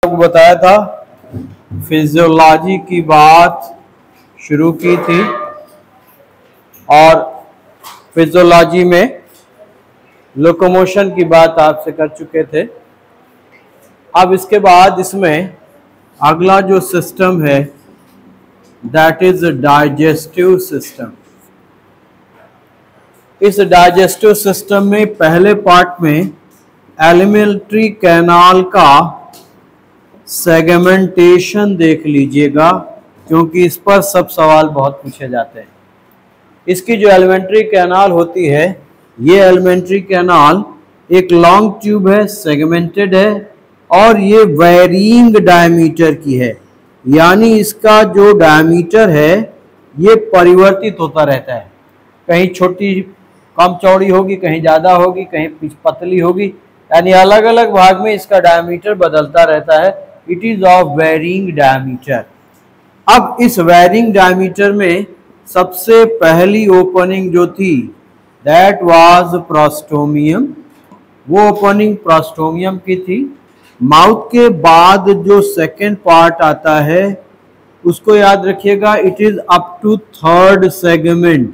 आपको बताया था फिजियोलॉजी की बात शुरू की थी और फिजियोलॉजी में लोकोमोशन की बात आपसे कर चुके थे। अब इसके बाद इसमें अगला जो सिस्टम है दैट इज डाइजेस्टिव सिस्टम। इस डाइजेस्टिव सिस्टम में पहले पार्ट में एलिमेंट्री कैनाल का सेगमेंटेशन देख लीजिएगा, क्योंकि इस पर सब सवाल बहुत पूछे जाते हैं। इसकी जो एलिमेंट्री कैनाल होती है, ये एलिमेंट्री कैनाल एक लॉन्ग ट्यूब है, सेगमेंटेड है और ये वेरिंग डायमीटर की है, यानी इसका जो डायमीटर है ये परिवर्तित होता रहता है। कहीं छोटी कम चौड़ी होगी, कहीं ज़्यादा होगी, कहीं पतली होगी, यानी अलग अलग भाग में इसका डायमीटर बदलता रहता है। It is of varying diameter. अब इस वेरिंग डायमीटर में सबसे पहली ओपनिंग जो थी दैट वाज प्रोस्टोमियम। वो ओपनिंग प्रोस्टोमियम की थी। माउथ के बाद जो सेकेंड पार्ट आता है उसको याद रखिएगा, it is up to third segment,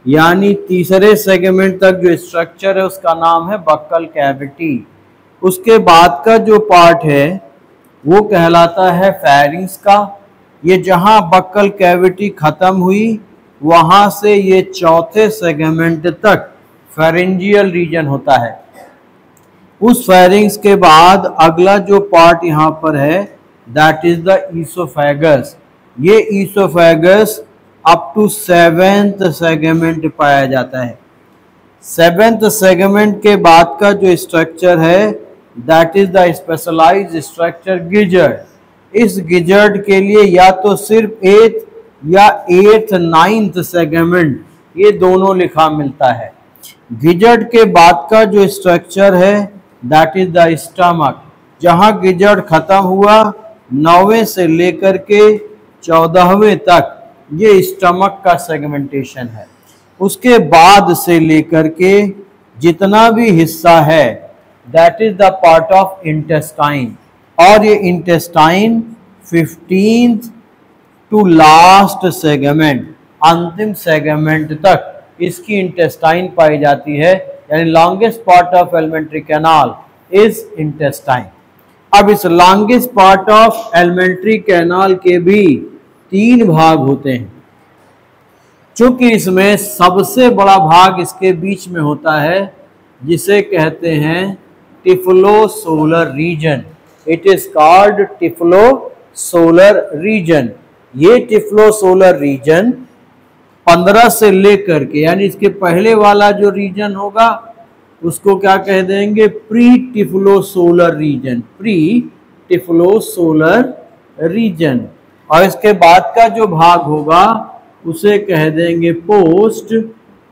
यानी तीसरे सेगमेंट तक जो स्ट्रक्चर है उसका नाम है बक्कल कैविटी। उसके बाद का जो पार्ट है वो कहलाता है फेरिंग्स का। ये जहां बक्कल कैविटी खत्म हुई वहां से ये चौथे सेगमेंट तक फेरेंजियल रीजन होता है। उस फेरिंग्स के बाद अगला जो पार्ट यहाँ पर है दैट इज द ईसोफेगस। ये oesophagus up to seventh segment पाया जाता है। सेवेंथ सेगमेंट के बाद का जो स्ट्रक्चर है that is the specialised structure gizzard. इस गिजर्ड के लिए या तो सिर्फ एथ या एथ नाइन्थ सेगमेंट, ये दोनों लिखा मिलता है। गिजर्ड के बाद का जो स्ट्रक्चर है दैट इज द स्टमक। जहां गिजर्ड खत्म हुआ 9वें से लेकर के 14वें तक ये स्टमक का सेगमेंटेशन है। उसके बाद से लेकर के जितना भी हिस्सा है that is the part of intestine, और ये intestine 15th to last segment, अंतिम सेगमेंट तक इसकी इंटेस्टाइन पाई जाती है, यानी longest part of alimentary canal is intestine. अब इस longest part of alimentary canal के भी 3 भाग होते हैं। चूंकि इसमें सबसे बड़ा भाग इसके बीच में होता है जिसे कहते हैं typhlosolar region. It is called typhlosolar region. ये टिफ्लोसोलर रीजन 15 से लेकर के, यानी इसके पहले वाला जो रीजन होगा उसको क्या कह देंगे, pre typhlosolar reason, pre typhlosolar region. और इसके बाद का जो भाग होगा उसे कह देंगे पोस्ट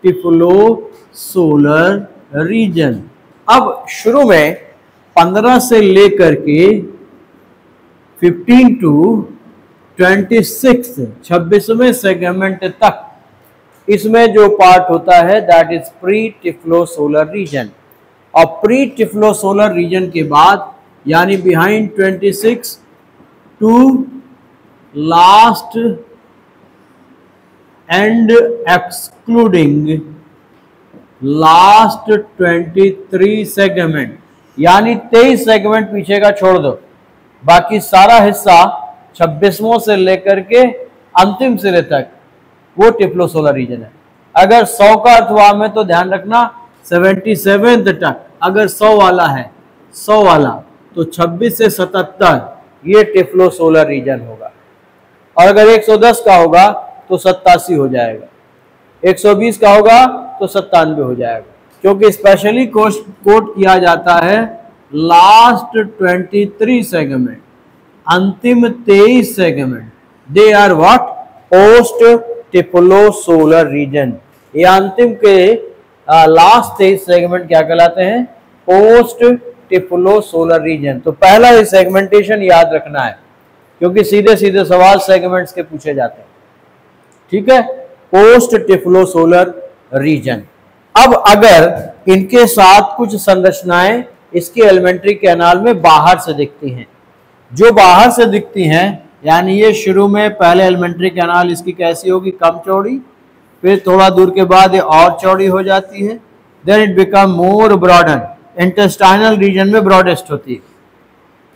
टिफ्लोसोलर रीजन। अब शुरू में 15 से लेकर के 15 टू 26वें सेगमेंट तक इसमें जो पार्ट होता है that is pre typhlosolar region. और प्री टिफ्लोसोलर रीजन के बाद यानी behind 26 to last and excluding last 23 segment, यानी 23 सेगमेंट पीछे का छोड़ दो, बाकी सारा हिस्सा 26वां से लेकर के अंतिम सिरे तक वो टिफ्लोसोलर रीजन है। अगर 100 का अर्थ हुआ में तो ध्यान रखना 77 तक, अगर 100 वाला है 100 वाला तो 26 से 77 ये टिफ्लोसोलर रीजन होगा। और अगर 110 का होगा तो 87 हो जाएगा, 120 का होगा तो 97 हो जाएगा, क्योंकि स्पेशली कोट किया जाता है लास्ट 23 सेगमेंट, अंतिम 23 segment, they are what, post typhlosolar region. ये अंतिम के लास्ट 23 सेगमेंट क्या कहलाते हैं, पोस्ट टिफ्लोसोलर रीजन। तो पहला ये सेगमेंटेशन याद रखना है, क्योंकि सीधे सीधे सवाल सेगमेंट्स के पूछे जाते हैं। ठीक है, पोस्ट टिफ्लोसोलर रीजन। अब अगर इनके साथ कुछ संरचनाएं इसके एलिमेंट्री कैनाल में बाहर से दिखती हैं, जो बाहर से दिखती हैं, यानी ये शुरू में पहले एलिमेंट्री कैनाल इसकी कैसी होगी, कम चौड़ी, फिर थोड़ा दूर के बाद ये और चौड़ी हो जाती है, then it become more broaden, intestinal region में ब्रॉडेस्ट होती है।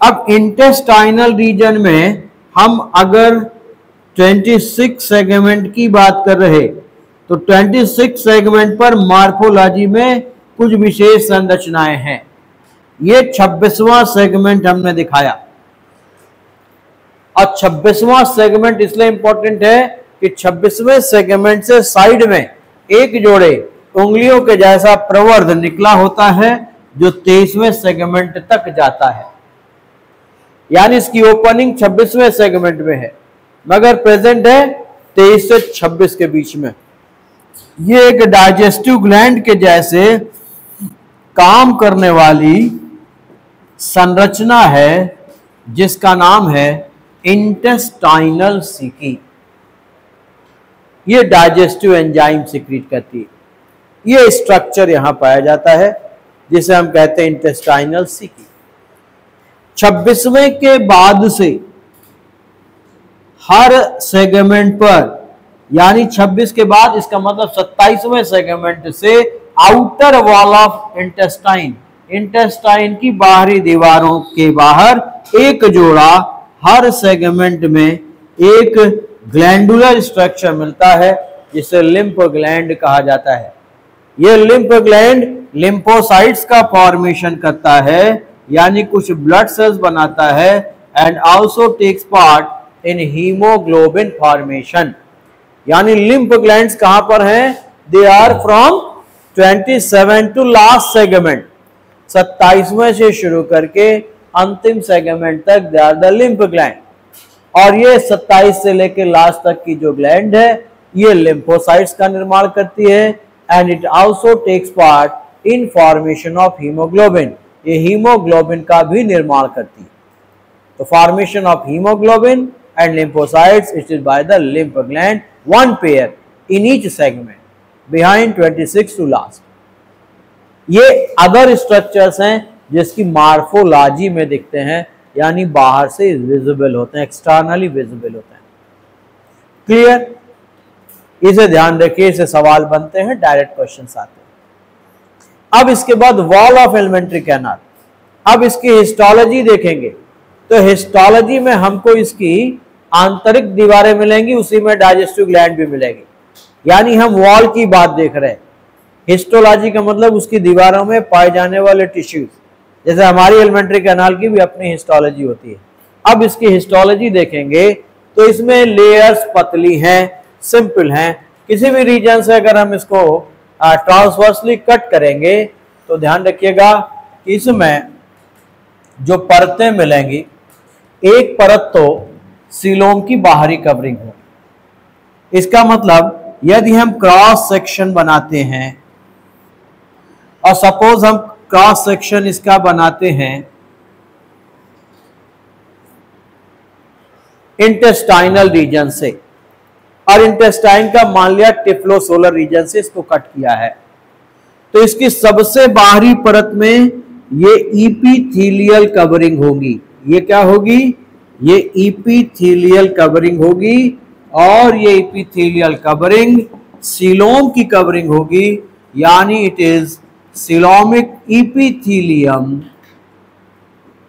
अब इंटेस्टाइनल रीजन में हम अगर 26 सेगमेंट की बात कर रहे तो 26 सेगमेंट पर मॉर्फोलॉजी में कुछ विशेष संरचनाएं हैं। ये 26वां सेगमेंट हमने दिखाया, और 26वां सेगमेंट इसलिए इंपॉर्टेंट है कि 26वें सेगमेंट से साइड में एक जोड़े उंगलियों के जैसा प्रवर्ध निकला होता है जो 23वें सेगमेंट तक जाता है, यानी इसकी ओपनिंग 26वें सेगमेंट में है मगर प्रेजेंट है 23 से 26 के बीच में। ये एक डाइजेस्टिव ग्लैंड के जैसे काम करने वाली संरचना है जिसका नाम है इंटेस्टाइनल सीकी। ये डाइजेस्टिव एंजाइम सीक्रेट करती है। ये स्ट्रक्चर यहां पाया जाता है जिसे हम कहते हैं इंटेस्टाइनल सीकी। 26वें के बाद से हर सेगमेंट पर, यानी 26 के बाद इसका मतलब 27वें सेगमेंट से outer wall of intestine, intestine की बाहरी दीवारों के बाहर एक जोड़ा हर सेगमेंट में एक ग्लैंडुलर स्ट्रक्चर मिलता है जिसे लिम्फ ग्लैंड कहा जाता है। यह लिम्फ ग्लैंड लिम्फोसाइट्स का फॉर्मेशन करता है, यानी कुछ ब्लड सेल्स बनाता है, and also takes part in haemoglobin formation. यानी लिम्फ ग्लैंड्स कहां पर हैं? They are from 27 to last segment, 27वें से शुरू करके अंतिम सेगमेंट तक they are the lymph gland. और ये 27 से लेकर लास्ट तक की जो ग्लैंड है ये लिम्फोसाइट्स का निर्माण करती है, and it also takes part in formation of haemoglobin. ये हीमोग्लोबिन का भी निर्माण करती है। तो formation of haemoglobin and lymphocytes it is by the lymph gland, one pair in each segment behind 26 to last। ये अदर स्ट्रक्चर्स हैं जिसकी मॉर्फोलॉजी में दिखते हैं, यानी बाहर से विजिबल होते हैं, एक्सटर्नली विजिबल होते हैं। क्लियर? इसे ध्यान रखिए, इसे सवाल बनते हैं, डायरेक्ट क्वेश्चंस आते हैं। अब इसके बाद वॉल ऑफ एलिमेंट्री कैनाल। अब इसकी हिस्टोलॉजी देखेंगे तो हिस्टोलॉजी में हमको इसकी आंतरिक दीवारें मिलेंगी, उसी में डाइजेस्टिव ग्लैंड भी मिलेगी, यानी हम वॉल की बात देख रहे हैं। हिस्टोलॉजी का मतलब उसकी दीवारों में पाए जाने वाले टिश्यूज, जैसे हमारी एलिमेंट्री कैनाल की भी अपनी हिस्टोलॉजी होती है। अब इसकी हिस्टोलॉजी देखेंगे तो इसमें लेयर्स पतली हैं, सिंपल हैं। किसी भी रीजन से अगर हम इसको ट्रांसवर्सली कट करेंगे तो ध्यान रखिएगा कि इसमें जो परतें मिलेंगी, एक परत तो सीलोम की बाहरी कवरिंग हो। इसका मतलब यदि हम क्रॉस सेक्शन बनाते हैं और सपोज हम क्रॉस सेक्शन इसका बनाते हैं इंटेस्टाइनल रीजन से, और इंटेस्टाइन का मान लिया टिफ्लोसोलर रीजन से इसको कट किया है, तो इसकी सबसे बाहरी परत में ये इपीथीलियल कवरिंग होगी। ये क्या होगी? ये इपीथीलियल कवरिंग होगी, और ये इपीथीलियल कवरिंग सीलोम की कवरिंग होगी, यानी it is coelomic epithelium,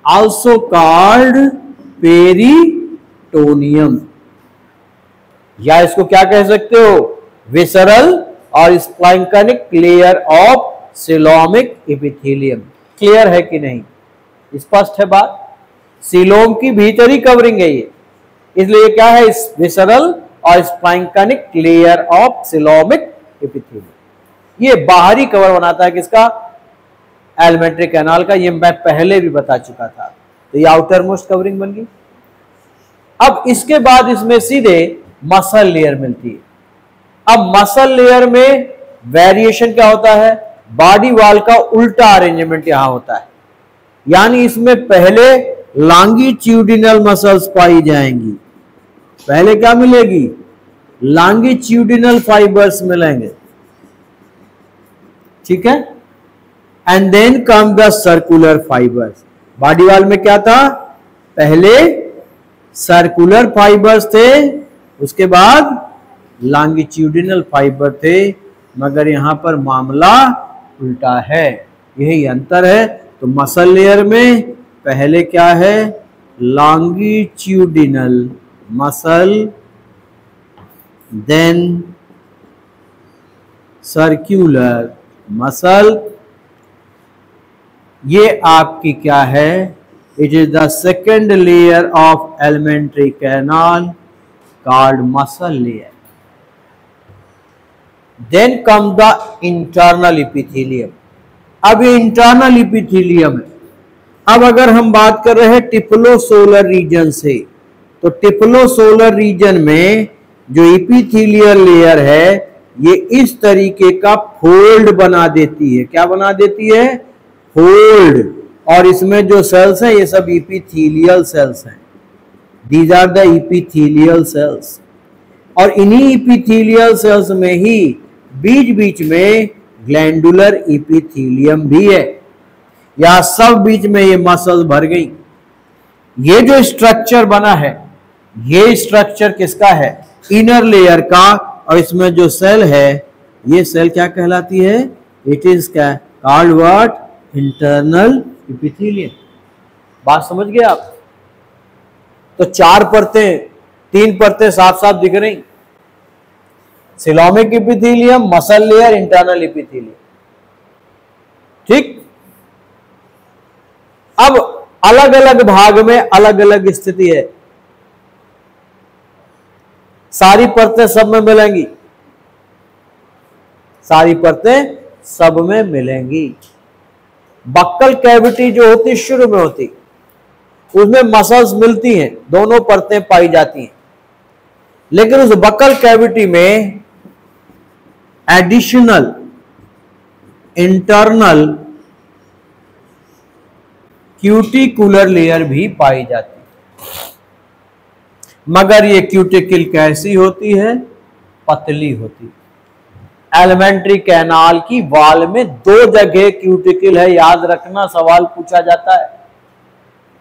also called peritoneum, या इसको क्या कह सकते हो? विसरल और splanchnic layer of coelomic epithelium. Clear है कि नहीं? स्पष्ट है बात? सीलोम की भीतरी कवरिंग है ये, इसलिए क्या है? विसरल और splanchnic layer of coelomic epithelium. ये बाहरी कवर बनाता है किसका? एलिमेंट्री कैनाल का। ये मैं पहले भी बता चुका था। तो ये आउटर मोस्ट कवरिंग बन गई। अब इसके बाद इसमें सीधे मसल लेयर मिलती है। अब मसल लेयर में वेरिएशन क्या होता है? बॉडी वॉल का उल्टा अरेंजमेंट यहां होता है, यानी इसमें पहले लॉन्गिट्यूडिनल मसल्स पाई जाएंगी। पहले क्या मिलेगी? लॉन्गिट्यूडिनल फाइबर्स मिलेंगे, ठीक है, and then come the circular fibres. Body wall में क्या था? पहले सर्कुलर फाइबर्स थे, उसके बाद लॉन्गिट्यूडिनल फाइबर थे, मगर यहां पर मामला उल्टा है, यही अंतर है। तो मसल लेयर में पहले क्या है, longitudinal muscle, then circular muscle. ये आपकी क्या है, it is the second layer of alimentary canal called muscle layer. Then come the internal epithelium. अब ये इंटरनल इपिथेलियम है। अब अगर हम बात कर रहे हैं टिप्लोसोलर रीजन से, तो टिप्लोसोलर रीजन में जो इपिथेलियल लेयर है ये इस तरीके का फोल्ड बना देती है। क्या बना देती है, फोल्ड। और इसमें जो सेल्स हैं ये सब इपिथेलियल सेल्स हैं, these are the epithelial cells. और इन्हीं इपिथेलियल सेल्स में ही बीच बीच में ग्लैंडुलर इपिथेलियम भी है। या सब बीच में ये मसल्स भर गई। ये जो स्ट्रक्चर बना है, ये स्ट्रक्चर किसका है, इनर लेयर का। और इसमें जो सेल है, ये सेल क्या कहलाती है, इट इज क्या कॉल्ड व्हाट, इंटरनल इपिथेलियम। बात समझ गए आप। तो 4 परतें, 3 परतें साफ साफ दिख रही, coelomic epithelium, muscle layer, internal epithelium. ठीक। अब अलग अलग भाग में अलग अलग स्थिति है, सारी परतें सब में मिलेंगी, सारी परतें सब में मिलेंगी। बक्कल कैविटी जो होती शुरू में होती, उसमें मसल्स मिलती हैं, दोनों परतें पाई जाती हैं। लेकिन उस बक्कल कैविटी में एडिशनल इंटरनल क्यूटिकुलर लेयर भी पाई जाती है। मगर ये क्यूटिकल कैसी होती है, पतली होती है। एलिमेंट्री कैनाल की वॉल में 2 जगह क्यूटिकल है, याद रखना, सवाल पूछा जाता है।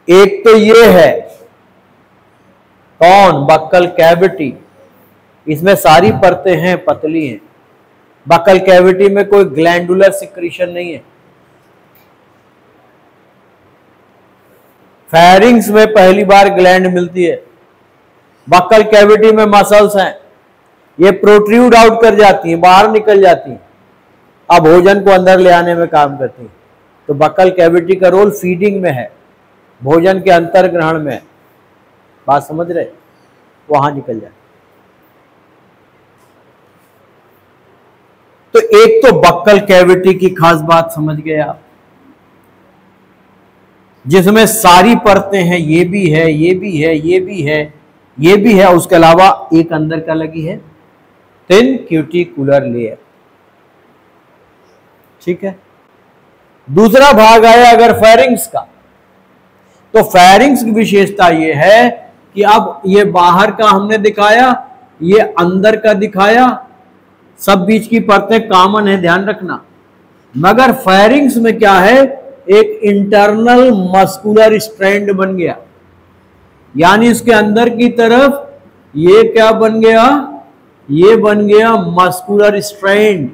एक तो ये है कौन, बक्कल कैविटी, इसमें सारी परतें हैं, पतली हैं। बक्कल कैविटी में कोई ग्लैंडुलर सिक्रीशन नहीं है। फेरिंग्स में पहली बार ग्लैंड मिलती है, बक्कल कैविटी में मसल्स हैं, ये प्रोट्रूड आउट कर जाती हैं, बाहर निकल जाती हैं, अब भोजन को अंदर ले आने में काम करती हैं। तो बक्कल कैविटी का रोल फीडिंग में है, भोजन के अंतर ग्रहण में है। बात समझ रहे, वहां निकल जाती। तो एक तो बक्कल कैविटी की खास बात समझ गए आप, जिसमें सारी परतें हैं, ये भी है, ये भी है, ये भी है, ये भी है, उसके अलावा एक अंदर का लगी है, थिन क्यूटिकुलर लेयर। ठीक है। दूसरा भाग आया अगर फेरिंग्स का, तो फेरिंग्स की विशेषता ये है कि अब ये बाहर का हमने दिखाया, ये अंदर का दिखाया, सब बीच की परतें कॉमन है, ध्यान रखना। मगर फेरिंग्स में क्या है, एक इंटरनल मस्कुलर स्ट्रैंड बन गया, यानी इसके अंदर की तरफ ये क्या बन गया, ये बन गया मस्कुलर स्ट्रैंड।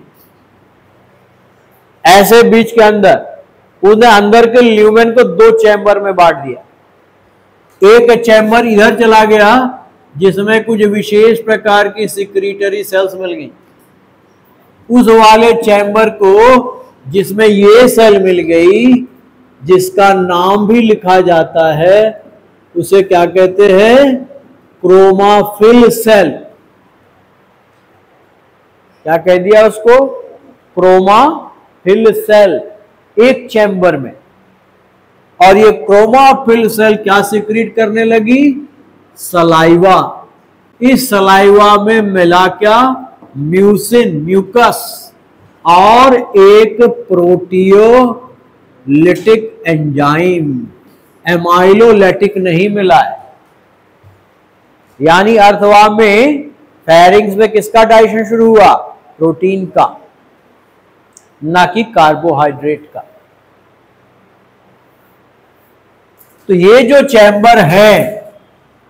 ऐसे बीच के अंदर उसने अंदर के ल्यूमेन को 2 चैम्बर में बांट दिया। एक चैम्बर इधर चला गया जिसमें कुछ विशेष प्रकार की सिक्रीटरी सेल्स मिल गई, उस वाले चैम्बर को जिसमें ये सेल मिल गई, जिसका नाम भी लिखा जाता है, उसे क्या कहते हैं, क्रोमाफिल सेल। क्या कह दिया उसको, क्रोमाफिल सेल, एक चैम्बर में। और ये क्रोमाफिल सेल क्या सिक्रीट करने लगी, सलाइवा। इस सलाइवा में मिला क्या, म्यूसिन, म्यूकस, और एक प्रोटियोलिटिक एंजाइम, एमाइलोलेटिक नहीं मिला है। यानी अर्थवा में फेरिंग्स में किसका डाइजेशन शुरू हुआ, प्रोटीन का, ना कि कार्बोहाइड्रेट का। तो ये जो चैम्बर है,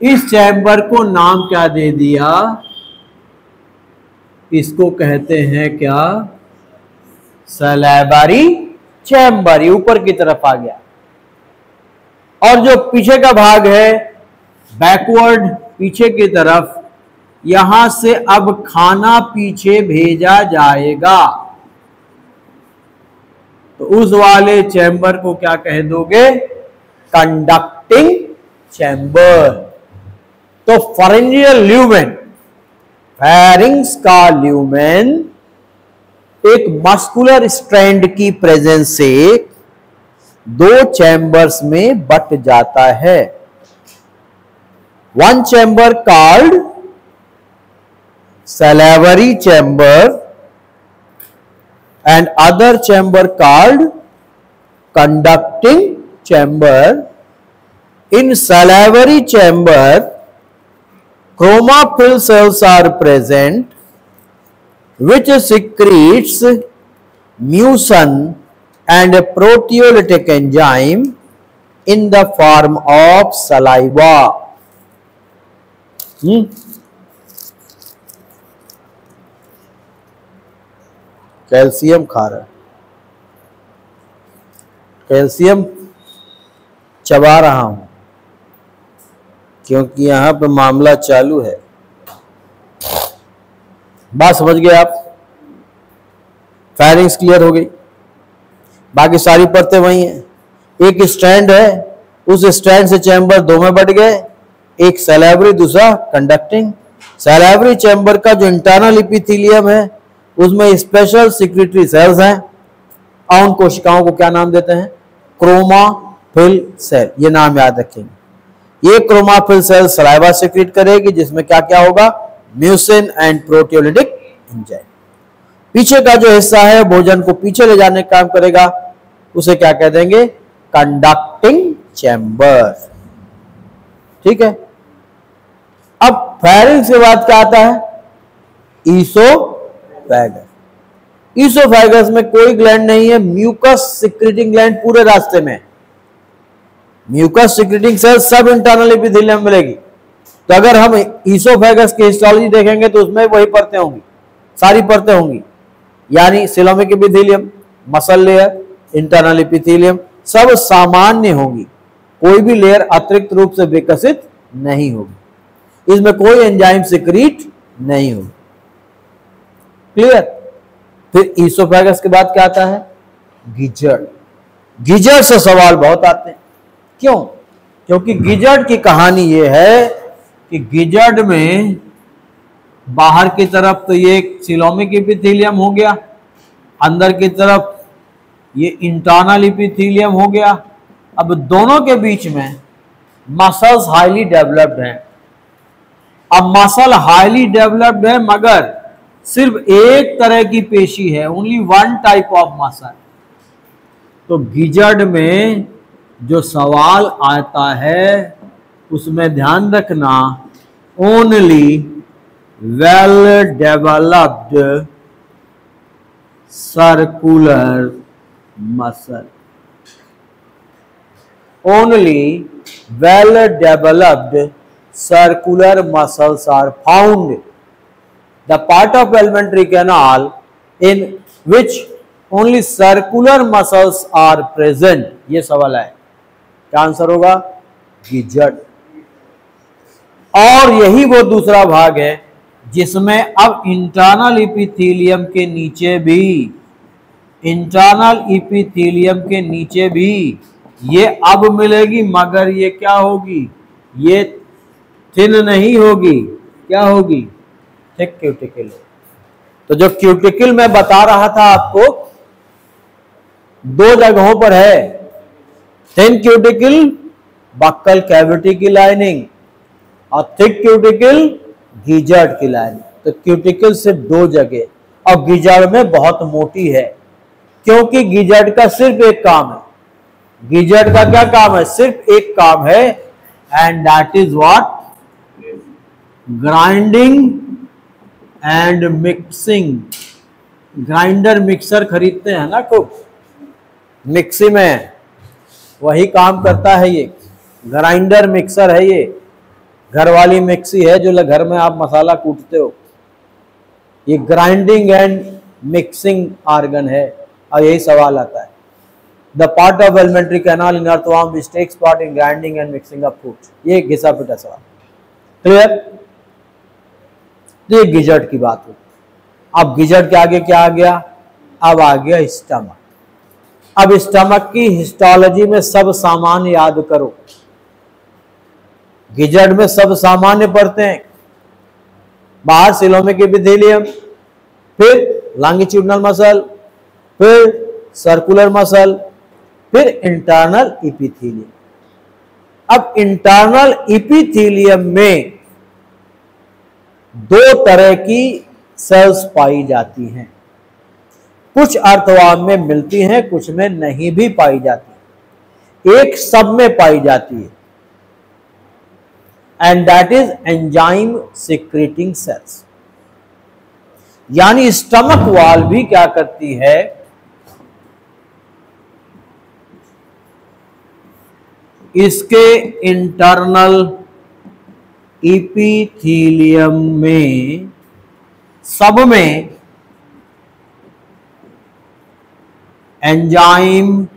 इस चैम्बर को नाम क्या दे दिया? इसको कहते हैं क्या? Salivary chamber. ये ऊपर की तरफ आ गया। और जो पीछे का भाग है, बैकवर्ड पीछे की तरफ, यहां से अब खाना पीछे भेजा जाएगा। तो उस वाले चैम्बर को क्या कह दोगे? Conducting chamber. तो फैरिंजियल ल्यूमेन, फैरिंग्स का ल्यूमेन एक मस्कुलर स्ट्रैंड की प्रेजेंस से दो चैम्बर्स में बट जाता है। One chamber called salivary chamber and other chamber called conducting chamber. In salivary chamber, chromophil cells are present which secretes mucin and a proteolytic enzyme in the form of saliva. Calcium खा रहा है, calcium चबा रहा हूं क्योंकि यहां पे मामला चालू है। बात समझ गए आप? फायरिंग्स क्लियर हो गई। बाकी सारी परतें वही हैं। एक स्ट्रैंड है, उस स्ट्रैंड से चैम्बर दो में बढ़ गए, एक सैलिवरी, दूसरा कंडक्टिंग। सैलिवरी चैम्बर का जो इंटरनल एपिथेलियम है उसमें स्पेशल सिक्रेटरी सेल्स हैं और उन कोशिकाओं को क्या नाम देते हैं? क्रोमाफिल सेल। ये नाम याद रखेंगे। ये क्रोमाफिल सेल सलाइवा सिक्रेट करेगी जिसमें क्या क्या होगा? Mucin and proteolytic enzyme. पीछे का जो हिस्सा है भोजन को पीछे ले जाने का काम करेगा, उसे क्या कह देंगे? Conducting chamber. ठीक है। अब फैरिंग्स के बाद क्या आता है? ईसोफेगस। ईसोफेगस में कोई ग्लैंड नहीं है, म्यूकस सिक्रेटिंग ग्लैंड पूरे रास्ते में। म्यूकस सिक्रेटिंग सेल सब इंटरनल एपिथेलियम मिलेगी। तो अगर हम ईसोफेगस की हिस्टोलॉजी देखेंगे तो उसमें वही परतें होंगी, सारी परतें होंगी, यानी coelomic epithelium, muscle layer, internal epithelium सब सामान्य होंगी। कोई भी लेयर अतिरिक्त रूप से विकसित नहीं होगी, इसमें कोई एंजाइम सिक्रीट नहीं होगी। क्लियर? फिर ईसोफेगस के बाद क्या आता है? गिजर्ड। गिजर्ड से सवाल बहुत आते हैं। क्यों? क्योंकि गिजर्ड की कहानी यह है कि गिजर्ड में बाहर की तरफ तो ये सिलोमिक एपिथेलियम हो गया, अंदर की तरफ ये इंटरनल एपिथेलियम हो गया। अब दोनों के बीच में मसल्स हाईली डेवलप्ड हैं। अब मसल हाईली डेवलप्ड है मगर सिर्फ एक तरह की पेशी है, only one type of muscle. तो गिजर्ड में जो सवाल आता है उसमें ध्यान रखना, only well developed circular muscle, only well developed circular muscles are found. The part of alimentary canal in which only circular muscles are present. ये सवाल है, क्या आंसर होगा? गिजर्ड। और यही वो दूसरा भाग है जिसमें अब इंटरनल एपिथेलियम के नीचे भी, इंटरनल एपिथेलियम के नीचे भी ये अब मिलेगी, मगर ये क्या होगी? ये थिन नहीं होगी, क्या होगी? Thick cuticle. तो जो क्यूटिकल मैं बता रहा था आपको दो जगहों पर है, थिन क्यूटिकल बक्कल कैविटी की लाइनिंग और थिक क्यूटिकल गिजर्ड की लाइनिंग। तो क्यूटिकल सिर्फ दो जगह और गिजर्ड में बहुत मोटी है, क्योंकि गिजर्ड का सिर्फ एक काम है। गिजर्ड का क्या काम है? सिर्फ एक काम है, and that is what? Grinding and mixing. Grinder mixer खरीदते हैं ना खूब, मिक्सी में वही काम करता है ये। ग्राइंडर मिक्सर है, ये घर वाली मिक्सी है जो घर में आप मसाला कूटते हो। ये ग्राइंडिंग एंड मिक्सिंग ऑर्गन है। और यही सवाल आता है, the part of alimentary canal in earthworm which takes part in grinding and mixing of foods. ये घिसा पिटा सवाल। क्लियर? तो ये गिजट की बात हुई। अब गिजट के आगे क्या आ गया? अब आ गया स्टमक। अब स्टमक की हिस्टोलॉजी में सब सामान्य याद करो। गिजट में सब सामान्य पढ़ते हैं, बाहर सिलोमिक एपिथेलियम, फिर लॉन्गिट्यूडिनल मसल, फिर सर्कुलर मसल, फिर इंटरनल एपिथेलियम। अब इंटरनल एपिथेलियम में दो तरह की सेल्स पाई जाती हैं, कुछ अर्थवाम में मिलती हैं, कुछ में नहीं भी पाई जाती, एक सब में पाई जाती है, and that is enzyme secreting sales. यानी स्टमक वॉल भी क्या करती है? इसके इंटरनल एपिथेलियम में सब में एंजाइम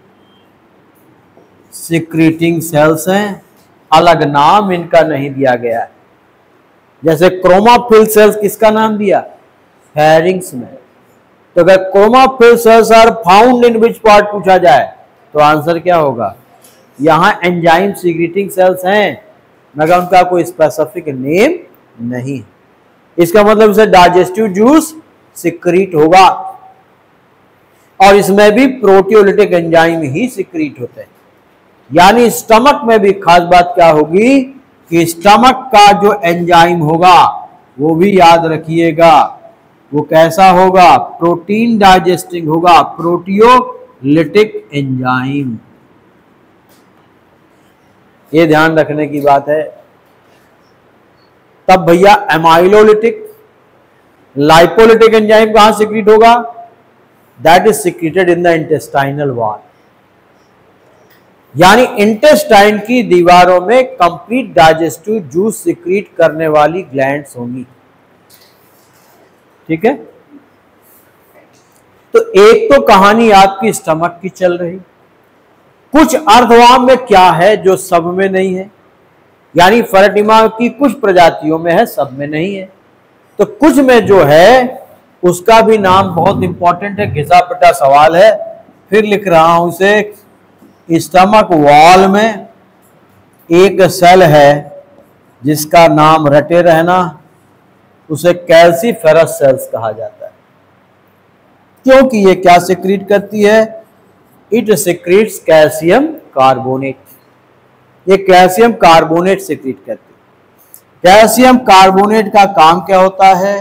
सिक्रेटिंग सेल्स हैं, अलग नाम इनका नहीं दिया गया है। जैसे क्रोमाफिल सेल्स किसका नाम दिया? फेरिंग्स में। तो अगर chromaffin cells are found in which part पूछा जाए तो आंसर क्या होगा? यहां एंजाइम सिक्रेटिंग सेल्स हैं, मगर उनका कोई स्पेसिफिक नेम नहीं। इसका मतलब इसे डाइजेस्टिव जूस सिक्रीट होगा, और इसमें भी प्रोटियोलिटिक एंजाइम ही सिक्रीट होते हैं। यानी स्टमक में भी खास बात क्या होगी कि स्टमक का जो एंजाइम होगा वो भी याद रखिएगा, वो कैसा होगा? प्रोटीन डाइजेस्टिंग होगा, प्रोटियोलिटिक एंजाइम। ये ध्यान रखने की बात है। तब भैया एमाइलोलिटिक, लाइपोलिटिक एंजाइम कहां सिक्रीट होगा? That is secreted in the intestinal wall. यानी इंटेस्टाइन की दीवारों में कंप्लीट डाइजेस्टिव जूस सिक्रीट करने वाली ग्लैंड्स होंगी। ठीक है? तो एक तो कहानी आपकी स्टमक की चल रही, कुछ अर्थवाम में क्या है जो सब में नहीं है, यानी फरटिमा की कुछ प्रजातियों में है, सब में नहीं है। तो कुछ में जो है उसका भी नाम बहुत इंपॉर्टेंट है, घिसा पिटा सवाल है, फिर लिख रहा हूं उसे। स्टमक वॉल में एक सेल है जिसका नाम रटे रहना, उसे कैल्सीफेरस सेल्स कहा जाता है। क्योंकि ये क्या सिक्रीट करती है? It secretes calcium carbonate. ये कैल्शियम कार्बोनेट सिक्रीट करती है। कैल्शियम कार्बोनेट का काम क्या होता है?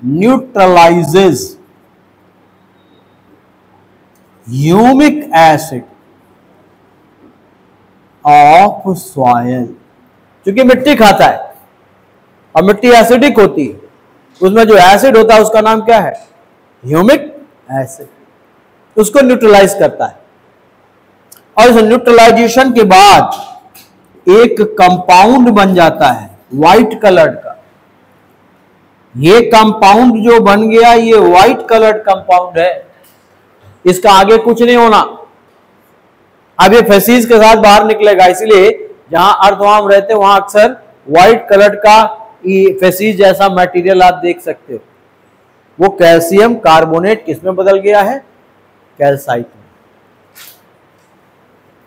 न्यूट्रलाइजेज ह्यूमिक एसिड ऑफ सॉयल। क्योंकि मिट्टी खाता है और मिट्टी एसिडिक होती है, उसमें जो एसिड होता है उसका नाम क्या है? Humic acid. उसको न्यूट्रलाइज करता है, और इस न्यूट्रलाइजेशन के बाद एक कंपाउंड बन जाता है व्हाइट कलर्ड का। ये कंपाउंड जो बन गया, ये व्हाइट कलर्ड कंपाउंड है, इसका आगे कुछ नहीं होना। अब ये फेसिस के साथ बाहर निकलेगा, इसलिए जहां अर्थवाम रहते हैं वहां अक्सर व्हाइट कलर का फेसिस जैसा मटेरियल आप देख सकते हो। वो कैल्शियम कार्बोनेट किसमें बदल गया है? कैल्साइट में।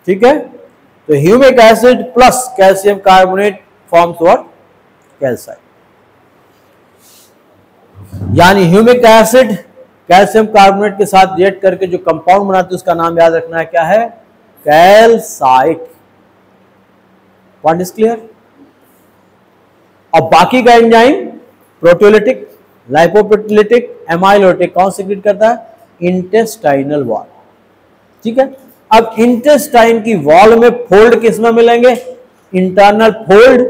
ठीक है? तो humic acid plus calcium carbonate forms what? Calcite. यानी ह्यूमिक एसिड कैल्शियम कार्बोनेट के साथ रिएक्ट करके जो कंपाउंड बनाते हैं उसका नाम याद रखना है, क्या है? कैल्साइट। Point is clear? और बाकी का एंजाइम प्रोटियोलिटिक, लाइपोप्रोटियोलिटिक, एमाइलोटिक कौन सिक्रीट करता है? Intestinal wall. ठीक है? अब इंटेस्टाइन की वॉल में फोल्ड किसमें मिलेंगे? इंटरनल फोल्ड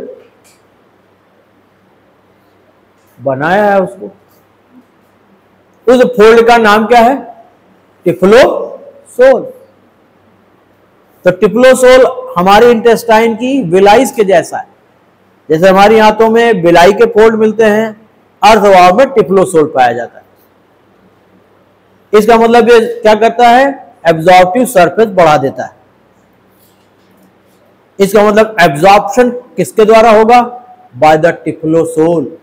बनाया है उसको, उस फोल्ड का नाम क्या है? टिफ्लोसोल। तो टिप्लोसोल हमारे इंटेस्टाइन की विलाइस के जैसा है, जैसे हमारी आंतों में बिलाई के फोल्ड मिलते हैं, अर्थभाव में टिप्लोसोल पाया जाता है। इसका मतलब ये क्या करता है, एब्जॉर्प्टिव सरफेस बढ़ा देता है। इसका मतलब एब्जॉर्प्शन किसके द्वारा होगा, बाय द टिप्लोसोल।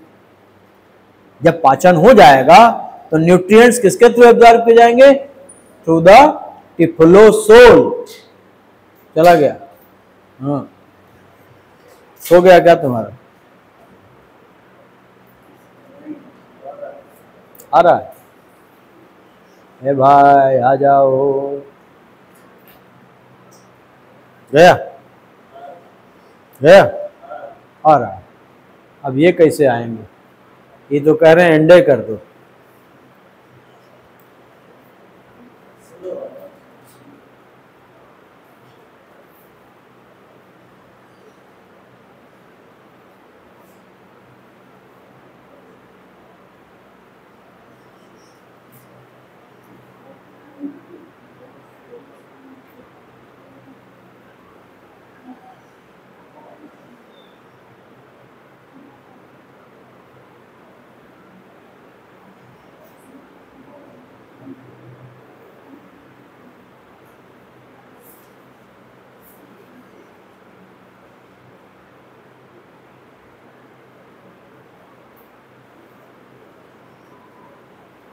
जब पाचन हो जाएगा तो न्यूट्रिएंट्स किसके थ्रू एब्जॉर्ब किए जाएंगे, थ्रू द टिप्लोसोल। चला गया, हाँ सो गया क्या तुम्हारा, आ रहा है, ए भाई आ जाओ, गया गया, आ रहा है। अब ये कैसे आएंगे, ये तो कह रहे हैं एंडे कर दो।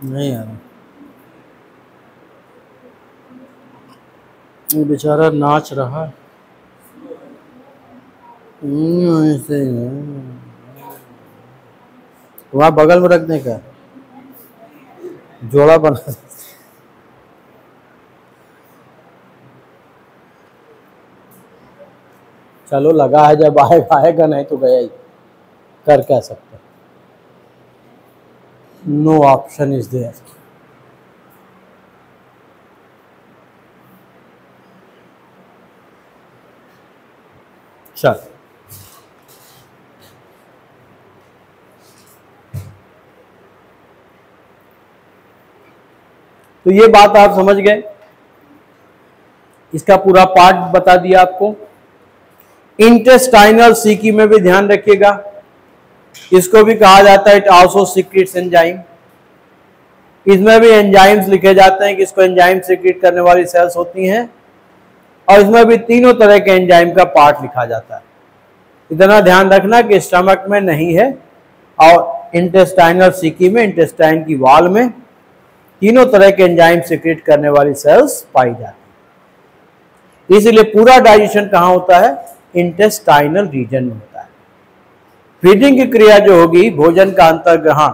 नहीं आ रहा, ये बेचारा नाच रहा है। ऐसे वहां बगल में रखने का जोड़ा बना, चलो लगा है, जब आएगा आएगा, नहीं तो गया ही, कर क्या सकते, नो ऑप्शन इज देयर। चल तो ये बात आप समझ गए, इसका पूरा पार्ट बता दिया आपको। इंटेस्टाइनल सीकी में भी ध्यान रखिएगा, इसको भी कहा जाता है इट आल्सो सीक्रेट्स एंजाइम। इसमें भी एंजाइम्स लिखे जाते हैं कि इसको एंजाइम सीक्रेट करने वाली सेल्स होती हैं, और इसमें भी तीनों तरह के एंजाइम का पार्ट लिखा जाता है। इतना ध्यान रखना कि स्टमक में नहीं है, और इंटेस्टाइनल सीकी में, इंटेस्टाइन की वॉल में तीनों तरह के एंजाइम सीक्रेट करने वाली सेल्स पाई जाती है। इसीलिए पूरा डाइजेशन कहाँ होता है, इंटेस्टाइनल रीजन में होता है। फीडिंग की क्रिया जो होगी, भोजन का अंतर्ग्रहण,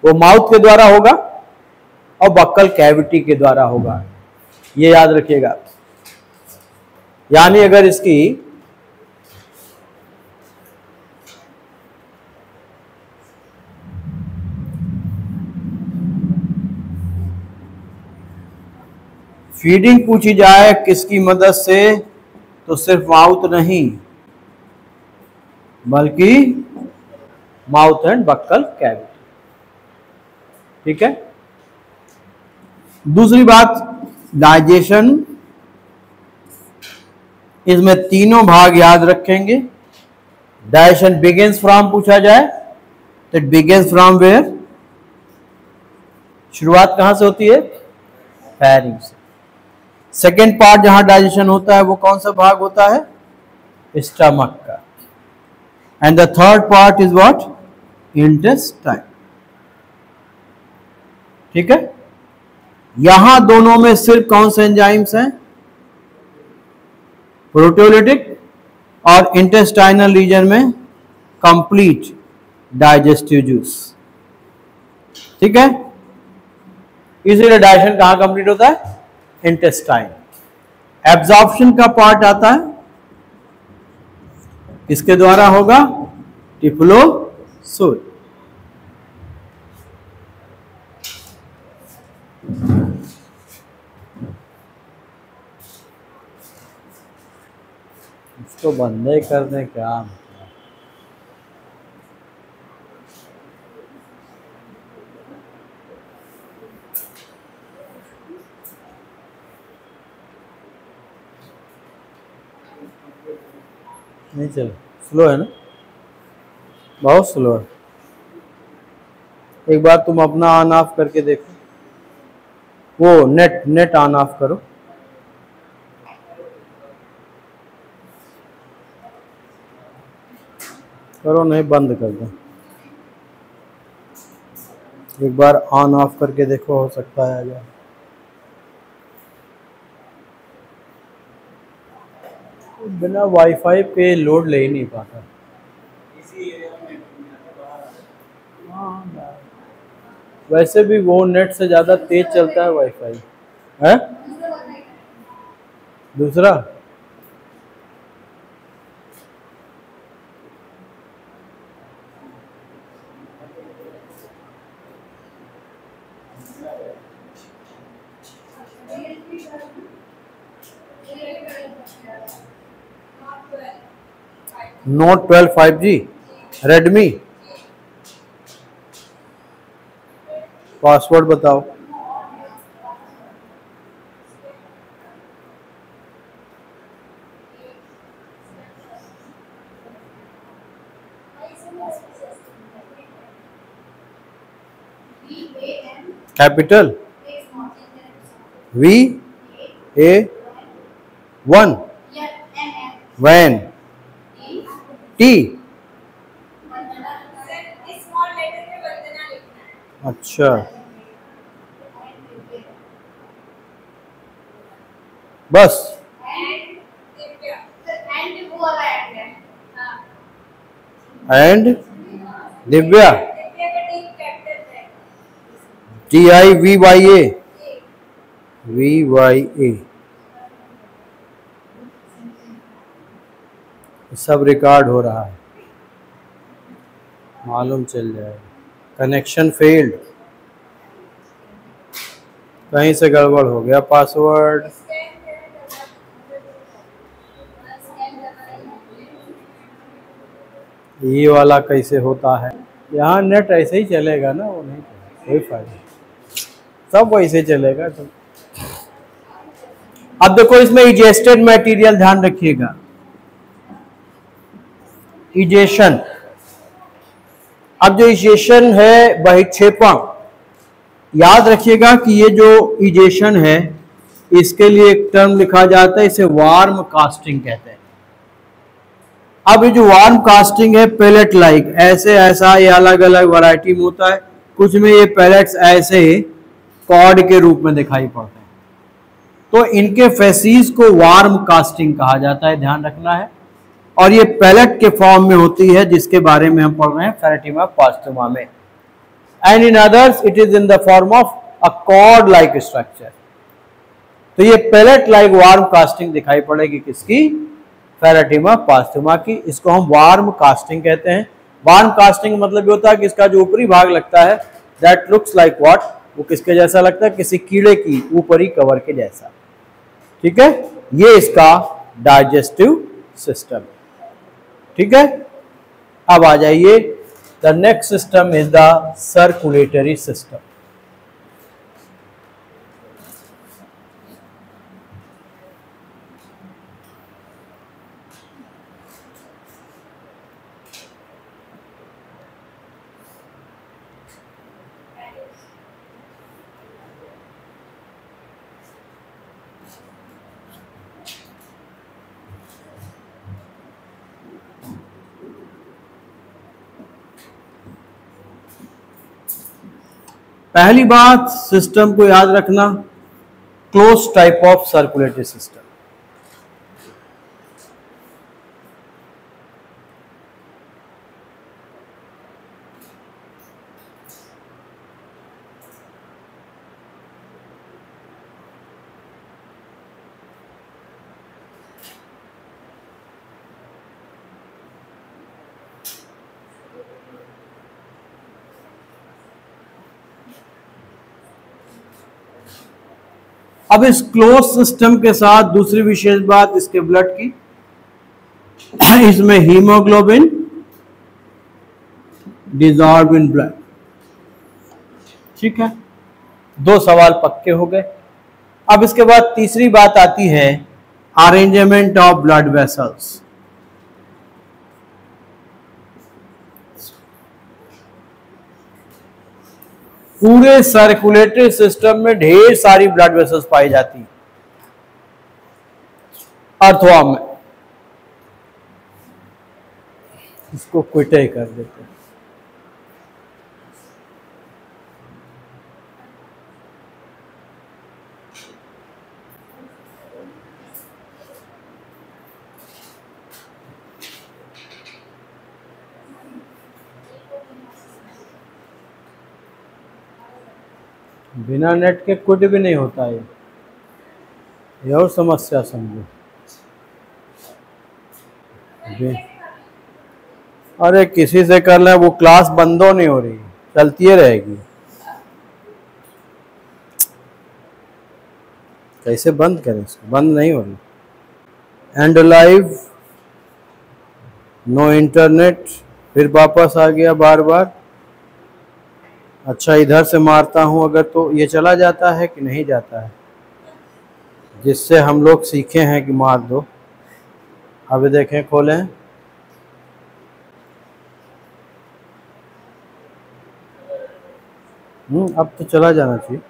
वो माउथ के द्वारा होगा और बक्कल कैविटी के द्वारा होगा, ये याद रखिएगा। यानी अगर इसकी फीडिंग पूछी जाए किसकी मदद से, तो सिर्फ माउथ नहीं, बल्कि माउथ एंड बक्कल कैविटी। ठीक है। दूसरी बात, डाइजेशन, इसमें तीनों भाग याद रखेंगे। डाइजेशन बिगिंस फ्रॉम पूछा जाए तो इट बिगिंस फ्रॉम वेयर, शुरुआत कहां से होती है, फैरिंक्स से। सेकेंड पार्ट जहां डाइजेशन होता है वो कौन सा भाग होता है, स्टमक का। And the third part is what, intestine. ठीक है। यहां दोनों में सिर्फ कौन से एंजाइम्स हैं, प्रोटियोलिटिक, और इंटेस्टाइनल रीजन में कंप्लीट डाइजेस्टिव जूस। ठीक है। इसीलिए डाइजेशन कहां कंप्लीट होता है, इंटेस्टाइन। एब्जॉर्प्शन का पार्ट आता है, किसके द्वारा होगा, टिप्लोसोल। इसको बंदे करने क्या, नहीं चल, स्लो है ना, बहुत स्लो है। एक बार तुम अपना ऑन ऑफ करके देखो, वो नेट ऑन ऑफ करो। करो नहीं, बंद कर दो। एक बार ऑन ऑफ करके देखो, हो सकता है आ जाए। बिना वाईफाई पे लोड ले ही नहीं पाता। वैसे भी वो नेट से ज़्यादा तेज चलता है वाईफाई है। दूसरा Note 12 5G रेडमी। पासवर्ड बताओ। कैपिटल VA1 वैन टी। अच्छा, बस एंड दिव्या TIVYA सब रिकॉर्ड हो रहा है, मालूम चल जाएगा। कनेक्शन फेल्ड, कहीं से गड़बड़ हो गया। पासवर्ड ये वाला कैसे होता है? यहाँ नेट ऐसे ही चलेगा ना, वो नहीं चलेगा, कोई फायदा नहीं, सब वैसे चलेगा। तो अब देखो इसमें इजेस्टेड मटेरियल ध्यान रखिएगा। इजेशन, अब जो इजेशन है बहिक्षेपण, याद रखिएगा कि ये जो इजेशन है इसके लिए एक टर्म लिखा जाता है, इसे वार्म कास्टिंग कहते हैं। अब ये जो वार्म कास्टिंग है पैलेट लाइक, ऐसे ऐसा ये अलग अलग वैरायटी में होता है। कुछ में ये पैलेट्स ऐसे कॉर्ड के रूप में दिखाई पड़ते हैं, तो इनके फेसिस को वार्म कास्टिंग कहा जाता है, ध्यान रखना है। और ये पैलेट के फॉर्म में होती है, जिसके बारे में हम पढ़ रहे हैं फेरेटिमा पोस्टुमा में। And in others it is in the form of a cord like structure. तो ये पैलेट लाइक वार्म कास्टिंग दिखाई पड़ेगी किसकी? फेरेटिमा पोस्टुमा की। इसको हम वार्म कास्टिंग कहते हैं। वार्म कास्टिंग मतलब ये होता है कि इसका जो ऊपरी भाग लगता है दैट लुक्स लाइक व्हाट, वो किसके जैसा लगता है? किसी कीड़े की ऊपरी कवर के जैसा। ठीक है, ये इसका डाइजेस्टिव सिस्टम। ठीक है, अब आ जाइए, the next system is the circulatory system. पहली बात सिस्टम को याद रखना, close type of circulatory system. अब इस क्लोज सिस्टम के साथ दूसरी विशेष बात इसके ब्लड की, इसमें हीमोग्लोबिन डिसॉल्व इन ब्लड। ठीक है, दो सवाल पक्के हो गए। अब इसके बाद तीसरी बात आती है अरेंजमेंट ऑफ ब्लड वेसल्स। पूरे सर्कुलेटरी सिस्टम में ढेर सारी ब्लड वेसल्स पाई जाती हैं अर्थवर्म में। इसको क्विट ही कर देते हैं। बिना नेट के कुछ भी नहीं होता है, ये और समस्या समझो। अरे किसी से कर ले, वो क्लास बंदो नहीं हो रही, चलती ही रहेगी। कैसे बंद करें इसको? बंद नहीं हो रही। एंड लाइव, नो इंटरनेट, फिर वापस आ गया बार बार। अच्छा इधर से मारता हूं अगर तो ये चला जाता है कि नहीं जाता है, जिससे हम लोग सीखे हैं कि मार दो। अब देखें, खोलें, अब तो चला जाना चाहिए।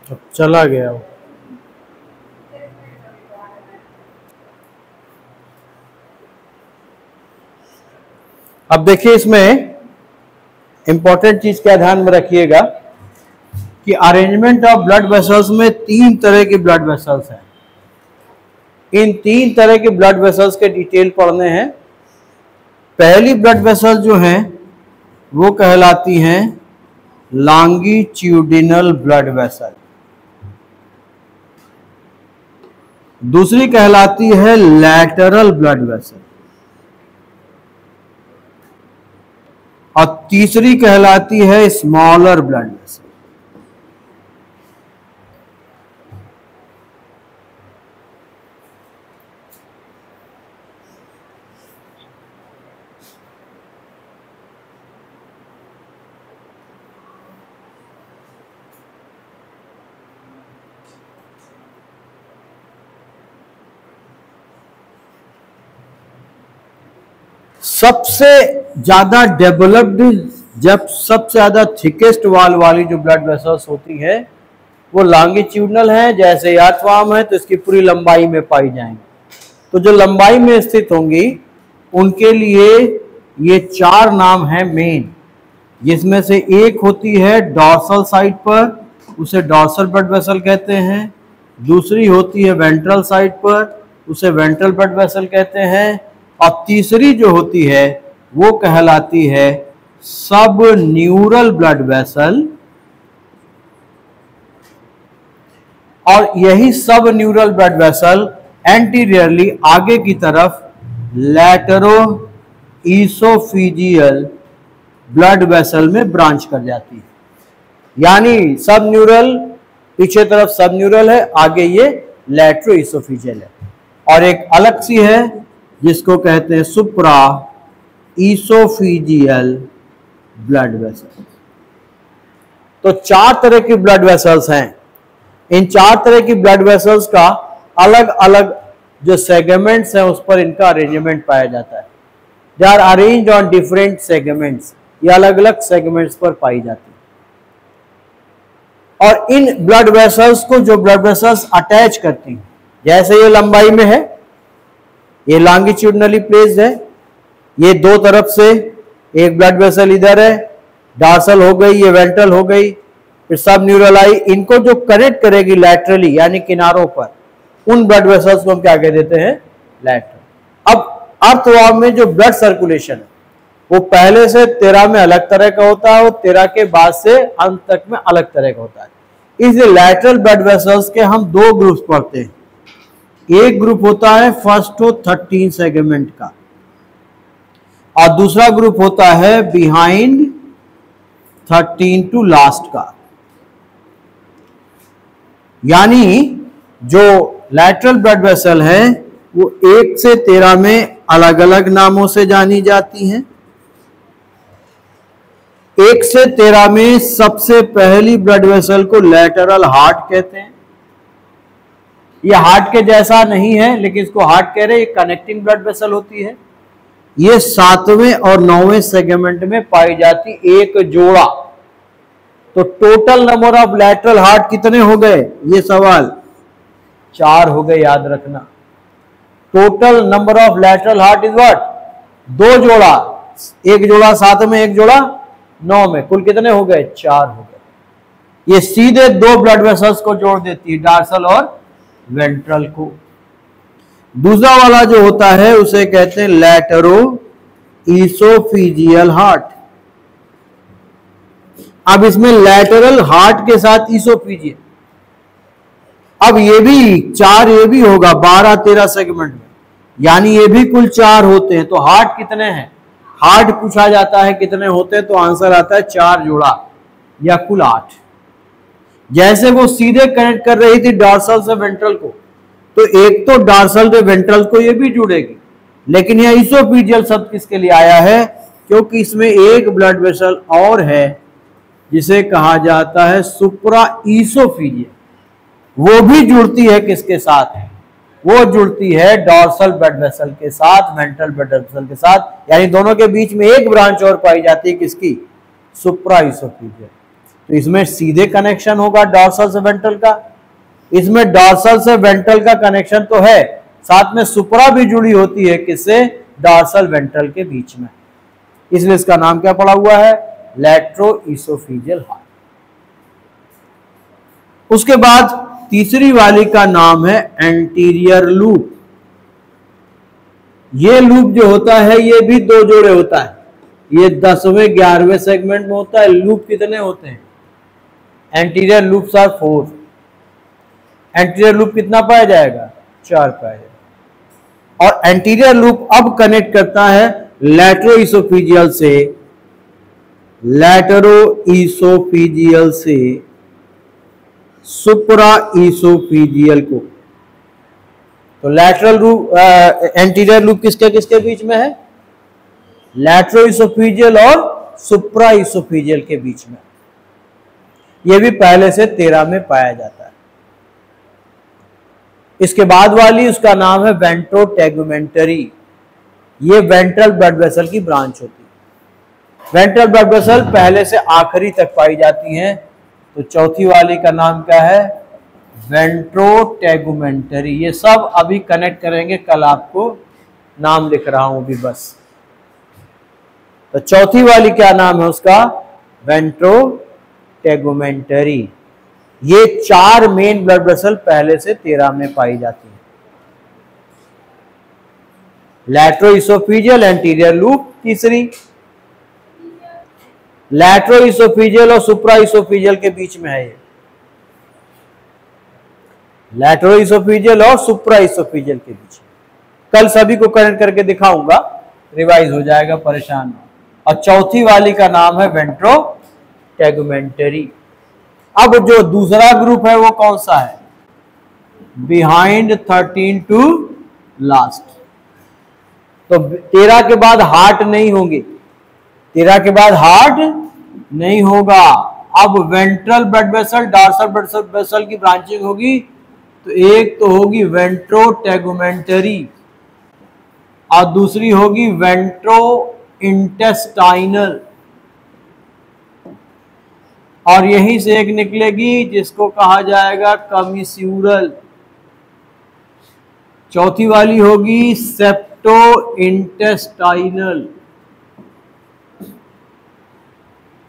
अब चला गया वो। अब देखिए, इसमें इंपॉर्टेंट चीज क्या ध्यान में रखिएगा कि अरेंजमेंट ऑफ ब्लड वेसल्स में 3 तरह के ब्लड वेसल्स हैं। इन 3 तरह के ब्लड वेसल्स के डिटेल पढ़ने हैं। पहली ब्लड वेसल जो हैं वो कहलाती हैं लॉन्गिट्यूडिनल ब्लड वेसल, दूसरी कहलाती है लैटरल ब्लड वेसल, और तीसरी कहलाती है स्मॉलर ब्लड वेसल। सबसे ज्यादा डेवलप्ड, जब सबसे ज्यादा थिकेस्ट वॉल वाली जो ब्लड वेसल्स होती है वो लॉन्गिट्यूडनल है। जैसे अर्थवर्म है तो इसकी पूरी लंबाई में पाई जाएंगी। तो जो लंबाई में स्थित होंगी उनके लिए ये 4 नाम हैं मेन, जिसमें से एक होती है डॉर्सल साइड पर, उसे डॉर्सल ब्लड वेसल कहते हैं। दूसरी होती है वेंट्रल साइड पर, उसे वेंट्रल ब्लड वेसल कहते हैं। और तीसरी जो होती है वो कहलाती है सब न्यूरल ब्लड वेसल। और यही सब न्यूरल ब्लड वेसल एंटीरियरली आगे की तरफ लैटेरो ईसोफिजियल ब्लड वेसल में ब्रांच कर जाती है। यानी सब न्यूरल पीछे तरफ सब न्यूरल है, आगे ये लैटेरो ईसोफिजियल है। और एक अलग सी है जिसको कहते हैं सुप्रा ईसोफिजियल ब्लड वेसल। तो 4 तरह की ब्लड वेसल्स हैं। इन 4 तरह की ब्लड वेसल्स का अलग अलग जो सेगमेंट्स हैं उस पर इनका अरेंजमेंट पाया जाता है। They are arranged on different segments, ये अलग अलग सेगमेंट्स पर पाई जाती है। और इन ब्लड वेसल्स को जो ब्लड वेसल्स अटैच करती हैं, जैसे ये लंबाई में है, ये लॉन्गिट्यूडनली प्लेस्ड है, ये 2 तरफ से एक ब्लड वेसल इधर है, डॉर्सल हो गई, ये वेंट्रल हो गई, फिर सब न्यूरल आई। इनको जो कनेक्ट करेगी लैटरली यानी किनारों पर, उन ब्लड वेसल्स को हम क्या कह देते हैं? लैटरल। अब अर्थवर्म में जो ब्लड सर्कुलेशन है वो पहले से तेरा में अलग तरह का होता है और तेरा के बाद से अंत तक में अलग तरह का होता है। इसलिए लैटरल ब्लड वेसल्स के हम दो ग्रुप्स पढ़ते हैं। एक ग्रुप होता है फर्स्ट टू 13 सेगमेंट का और दूसरा ग्रुप होता है बिहाइंड 13 टू लास्ट का। यानी जो लैटरल ब्लड वेसल है वो 1 से 13 में अलग अलग नामों से जानी जाती हैं। 1 से 13 में सबसे पहली ब्लड वेसल को लैटरल हार्ट कहते हैं। ये हार्ट के जैसा नहीं है लेकिन इसको हार्ट कह रहे हैं, ये कनेक्टिंग ब्लड वेसल होती है। ये 7वें और 9वें सेगमेंट में पाई जाती एक जोड़ा। तो total number of lateral heart कितने हो गए, ये सवाल 4 हो गए, याद रखना। Total number of lateral heart is what, 2 जोड़ा, एक जोड़ा 7 में, एक जोड़ा 9 में, कुल कितने हो गए, 4 हो गए। ये सीधे 2 ब्लड वेसल्स को जोड़ देती है, डार्सल और वेंट्रल को। दूसरा वाला जो होता है उसे कहते हैं लैटरो ईसोफिजियल हार्ट। अब इसमें लैटरल हार्ट के साथ ईसोफिजियल, अब ये भी 4, ये भी होगा 12, 13 सेगमेंट में, यानी ये भी कुल 4 होते हैं। तो हार्ट कितने हैं, हार्ट पूछा जाता है कितने होते हैं तो आंसर आता है 4 जोड़ा या कुल 8। जैसे वो सीधे कनेक्ट कर रही थी डॉर्सल से वेंट्रल को, तो एक तो डॉर्सल से वेंट्रल को ये भी जुड़ेगी, लेकिन यह ईसोफिजियल शब्द किसके लिए आया है, क्योंकि इसमें एक ब्लड वेसल और है जिसे कहा जाता है सुप्रा ईसोफिजियल। वो भी जुड़ती है किसके साथ, वो जुड़ती है डॉर्सल ब्लड वेसल के साथ, वेंट्रल ब्लड वेसल के साथ, यानी दोनों के बीच में एक ब्रांच और पाई जाती है किसकी, सुप्रा ईसोफिजियल। तो इसमें सीधे कनेक्शन होगा डॉर्सल से वेंट्रल का, इसमें डॉर्सल से वेंट्रल का कनेक्शन तो है, साथ में सुप्रा भी जुड़ी होती है किससे, डॉर्सल वेंट्रल के बीच में, इसलिए इसका नाम क्या पड़ा हुआ है, लैट्रो ईसोफिजियल हार्ट। उसके बाद तीसरी वाली का नाम है एंटीरियर लूप। ये लूप जो होता है ये भी 2 जोड़े होता है, ये 10वें 11वें सेगमेंट में होता है। लूप कितने होते हैं, anterior loops are 4। Anterior loop कितना पाया जाएगा, 4 पाया जाएगा। और एंटीरियर लूप अब कनेक्ट करता है लैट्रो ईसोफिजियल से, लैटरो ईसोफिजियल से सुप्रा ईसोफिजियल को। तो लैटरल लूप, एंटीरियर लूप किसके किसके बीच में है, लैट्रो ईसोफिजियल और सुप्रा ईसोफिजियल के बीच में। यह भी पहले से 13 में पाया जाता है। इसके बाद वाली उसका नाम है वेंट्रोटेगुमेंटरी। ये वेंट्रल ब्लड वेसल की ब्रांच होती है। वेंट्रल ब्लड वेसल पहले से आखिरी तक पाई जाती हैं। तो चौथी वाली का नाम क्या है, वेंट्रोटेगुमेंटरी। ये सब अभी कनेक्ट करेंगे, कल आपको नाम लिख रहा हूं अभी बस। तो चौथी वाली क्या नाम है उसका, वेंट्रोटेगुमेंटरी। ये 4 मेन ब्लड वेसल पहले से 13 में पाई जाती है। लैट्रो ईसोफिजियल, एंटीरियर लूप तीसरी, लैट्रो ईसोफिजियल और सुप्रा ईसोफिजियल के बीच में है ये, लैट्रो ईसोफिजियल और सुप्रा ईसोफिजियल के बीच। कल सभी को कनेक्ट करके दिखाऊंगा, रिवाइज हो जाएगा, परेशान हो। और चौथी वाली का नाम है वेंट्रोटेगुमेंटरी। अब जो दूसरा ग्रुप है वो कौन सा है, बिहाइंड 13 टू लास्ट। तो 13 के बाद हार्ट नहीं होंगे, 13 के बाद हार्ट नहीं होगा। अब ventral blood vessel, dorsal blood vessel की ब्रांचिंग होगी। तो एक तो होगी वेंट्रोटेगुमेंटरी और दूसरी होगी वेंट्रो इंटेस्टाइनल, और यहीं से एक निकलेगी जिसको कहा जाएगा कमिस्यूरल। चौथी वाली होगी सेप्टो इंटेस्टाइनल,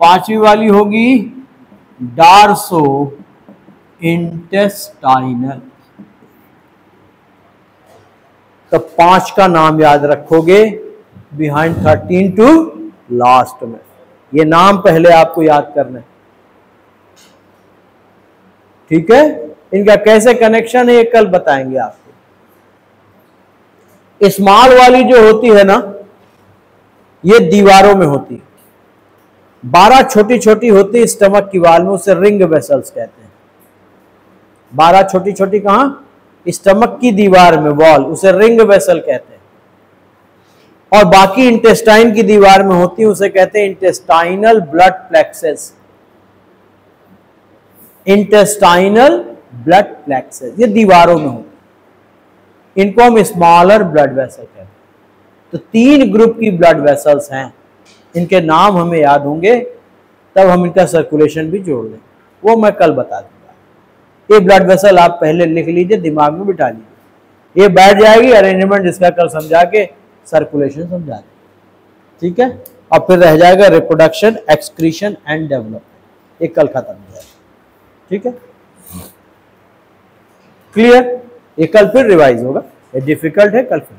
पांचवी वाली होगी डार्सो इंटेस्टाइनल। तो 5 का नाम याद रखोगे बिहाइंड 13 टू लास्ट में। ये नाम पहले आपको याद करना है, ठीक है। इनका कैसे कनेक्शन है ये कल बताएंगे आपको। स्मॉल वाली जो होती है ना, ये दीवारों में होती है। 12 छोटी छोटी होती है स्टमक की वाल में, उसे रिंग वेसल्स कहते हैं। 12 छोटी छोटी कहां? स्टमक की दीवार में, वॉल, उसे रिंग वेसल कहते हैं। और बाकी इंटेस्टाइन की दीवार में होती है, उसे कहते हैं intestinal blood plexuses. Intestinal blood plexuses ये दीवारों में होती, इनको हम स्मॉलर ब्लड वेसल कहते हैं। तो 3 ग्रुप की ब्लड वेसल्स हैं, इनके नाम हमें याद होंगे, तब हम इनका सर्कुलेशन भी जोड़ दें, वो मैं कल बता दूंगा। ये ब्लड वेसल आप पहले लिख लीजिए, दिमाग में बिठा लीजिए, ये बैठ जाएगी। अरेंजमेंट इसका कल समझा के सर्कुलेशन समझा दें, ठीक है। और फिर रह जाएगा रिप्रोडक्शन, एक्सक्रीशन एंड डेवलपमेंट, ये कल खत्म हो जाएगा, ठीक है। क्लियर? ये कल फिर रिवाइज होगा, ये डिफिकल्ट है, कल फिर